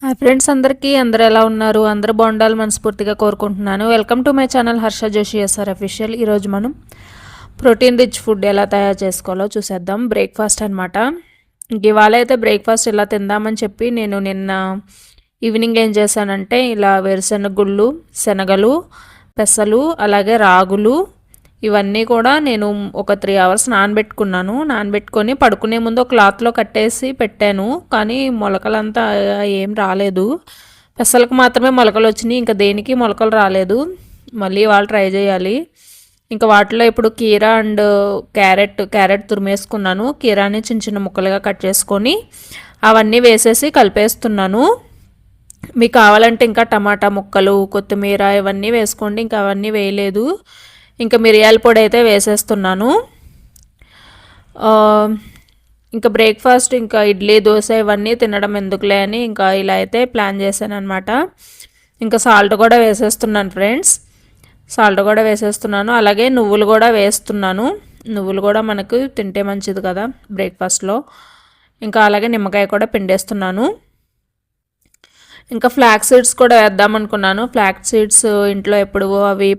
Hi friends, అందరూ ఎలా ఉన్నారు? అందరూ బాగుండాలని మనస్ఫూర్తిగా కోరుకుంటున్నాను. Welcome to my channel Harsha Joshi SR official. ఈరోజు మనం ప్రోటీన్ రిచ్ ఫుడ్ ఎలా తయారు చేసుకోవాలో చూసేద్దాం. బ్రేక్ఫాస్ట్ అనమాట. ఇవాళ అయితే బ్రేక్ఫాస్ట్ ఇలా తిందామని చెప్పి నేను నిన్న ఈవినింగ్ ఏం చేశానంటే ఇలా వేరుశెనగ గుళ్ళు, శనగలు, పెసలు, అలాగే రాగులు ఇవన్నీ కూడా నేను ఒక 3 hours నానబెట్టుకున్నాను. నానబెట్టుకొని పడుకునే ముందు ఒక క్లాత్లో కట్టేసి పెట్టాను. కానీ మొలకలంతా ఏం రాలేదు. పెసలకు మాత్రమే మొలకలు వచ్చినాయి, ఇంకా దేనికి మొలకలు రాలేదు. మళ్ళీ వాళ్ళు ట్రై చేయాలి. ఇంకా వాటిలో ఇప్పుడు కీరా అండ్ క్యారెట్ తురిమేసుకున్నాను. కీరాని చిన్న చిన్న ముక్కలుగా కట్ చేసుకొని అవన్నీ వేసేసి కలిపేస్తున్నాను. మీకు కావాలంటే ఇంకా టమాటా ముక్కలు, కొత్తిమీర ఇవన్నీ వేసుకోండి. ఇంకా అవన్నీ వేయలేదు. ఇంకా మిరియాల పొడి అయితే వేసేస్తున్నాను. ఇంకా బ్రేక్ఫాస్ట్ ఇంకా ఇడ్లీ, దోశ ఇవన్నీ తినడం ఎందుకులే అని ఇంకా ఇలా అయితే ప్లాన్ చేశాను అనమాట. ఇంకా సాల్ట్ కూడా వేసేస్తున్నాను ఫ్రెండ్స్. సాల్ట్ కూడా వేసేస్తున్నాను. అలాగే నువ్వులు కూడా వేస్తున్నాను. నువ్వులు కూడా మనకు తింటే మంచిది కదా బ్రేక్ఫాస్ట్లో. ఇంకా అలాగే నిమ్మకాయ కూడా పిండేస్తున్నాను. ఇంకా ఫ్లాక్స్ సీడ్స్ కూడా వేద్దాం అనుకున్నాను. ఫ్లాక్స్ సీడ్స్ ఇంట్లో ఎప్పుడు అవి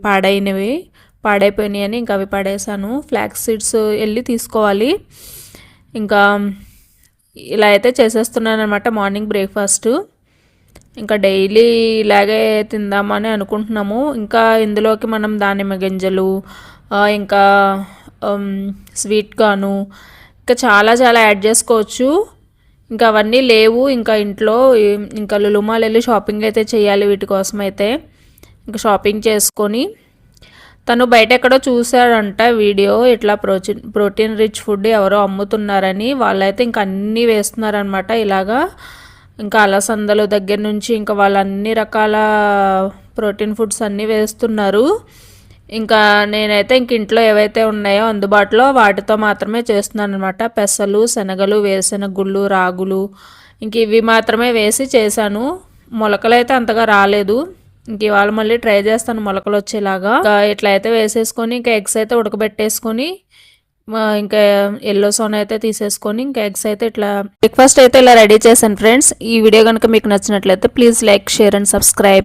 పాడైపోయినాయి అని ఇంకా అవి పడేసాను. ఫ్లాక్స్ సీడ్స్ వెళ్ళి తీసుకోవాలి. ఇంకా ఇలా అయితే చేసేస్తున్నాను అనమాట మార్నింగ్ బ్రేక్ఫాస్ట్. ఇంకా డైలీ ఇలాగే తిందామని అనుకుంటున్నాము. ఇంకా ఇందులోకి మనం దానిమ్మ గింజలు, ఇంకా స్వీట్ కార్న్, ఇంకా చాలా చాలా యాడ్ చేసుకోవచ్చు. ఇంకా అవన్నీ లేవు ఇంకా ఇంట్లో. ఇంకా లులుమాల్ వెళ్ళి షాపింగ్ అయితే చేయాలి వీటి కోసం అయితే. ఇంకా షాపింగ్ చేసుకొని తను బయట ఎక్కడో చూశాడంట వీడియో, ఇట్లా ప్రోటీన్ రిచ్ ఫుడ్ ఎవరో అమ్ముతున్నారని. వాళ్ళైతే ఇంకా అన్నీ వేస్తున్నారనమాట ఇలాగా. ఇంకా అలసందలు దగ్గర నుంచి ఇంకా వాళ్ళు అన్ని రకాల ప్రోటీన్ ఫుడ్స్ అన్నీ వేస్తున్నారు. ఇంకా నేనైతే ఇంక ఇంట్లో ఏవైతే ఉన్నాయో అందుబాటులో వాటితో మాత్రమే చేస్తున్నాను అనమాట. పెసలు, శనగలు, వేరుశెనగ గుళ్ళు, రాగులు ఇంక ఇవి మాత్రమే వేసి చేశాను. మొలకలు అయితే అంతగా రాలేదు. ఇంక ఇవాళ మళ్ళీ ట్రై చేస్తాను మొలకలు వచ్చేలాగా. ఇట్లా అయితే వేసేసుకొని ఇంకా ఎగ్స్ అయితే ఉడకబెట్టేసుకొని ఇంకా ఎల్లో సోన్ అయితే తీసేసుకొని ఇంకా ఎగ్స్ అయితే ఇట్లా బ్రేక్ఫాస్ట్ అయితే ఇలా రెడీ చేశాను ఫ్రెండ్స్. ఈ వీడియో కనుక మీకు నచ్చినట్లయితే please like, share and subscribe.